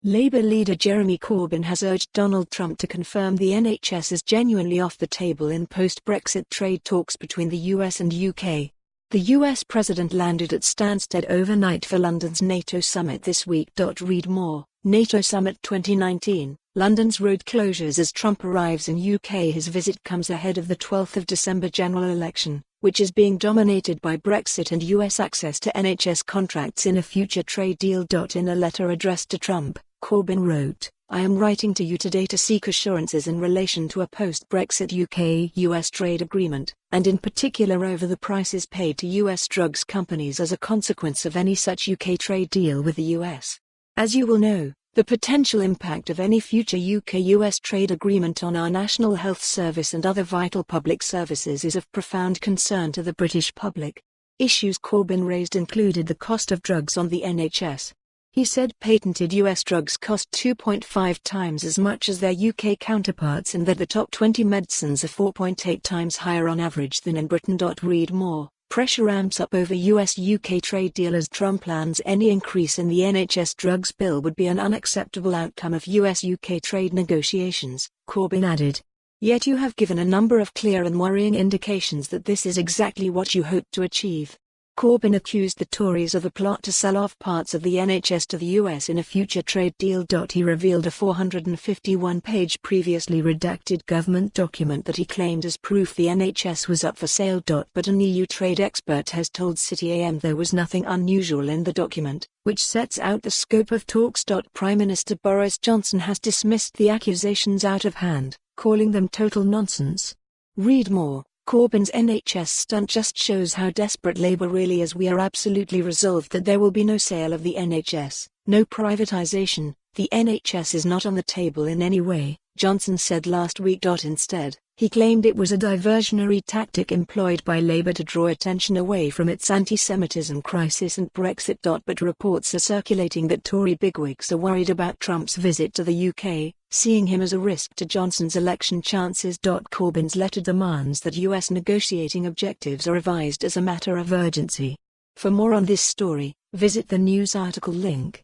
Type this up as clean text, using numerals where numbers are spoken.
Labour leader Jeremy Corbyn has urged Donald Trump to confirm the NHS is genuinely off the table in post-Brexit trade talks between the US and UK. The US president landed at Stansted overnight for London's NATO summit this week. Read more. NATO Summit 2019, London's road closures as Trump arrives in UK. His visit comes ahead of the 12th of December general election, which is being dominated by Brexit and US access to NHS contracts in a future trade deal. In a letter addressed to Trump, Corbyn wrote, "I am writing to you today to seek assurances in relation to a post-Brexit UK-US trade agreement, and in particular over the prices paid to US drugs companies as a consequence of any such UK trade deal with the US. As you will know, the potential impact of any future UK-US trade agreement on our National Health Service and other vital public services is of profound concern to the British public." Issues Corbyn raised included the cost of drugs on the NHS. He said patented US drugs cost 2.5 times as much as their UK counterparts and that the top 20 medicines are 4.8 times higher on average than in Britain. Read more. Pressure ramps up over US-UK trade deal as Trump plans any increase in the NHS drugs bill would be an unacceptable outcome of US-UK trade negotiations, Corbyn added. Yet you have given a number of clear and worrying indications that this is exactly what you hope to achieve. Corbyn accused the Tories of a plot to sell off parts of the NHS to the US in a future trade deal. He revealed a 451-page previously redacted government document that he claimed as proof the NHS was up for sale. But an EU trade expert has told City A.M there was nothing unusual in the document, which sets out the scope of talks. Prime Minister Boris Johnson has dismissed the accusations out of hand, calling them total nonsense. Read more. Corbyn's NHS stunt just shows how desperate Labour really is. "We are absolutely resolved that there will be no sale of the NHS, no privatisation. The NHS is not on the table in any way," Johnson said last week. Instead, he claimed it was a diversionary tactic employed by Labour to draw attention away from its anti-Semitism crisis and Brexit. But reports are circulating that Tory bigwigs are worried about Trump's visit to the UK, seeing him as a risk to Johnson's election chances. Corbyn's letter demands that US negotiating objectives are revised as a matter of urgency. For more on this story, visit the news article link.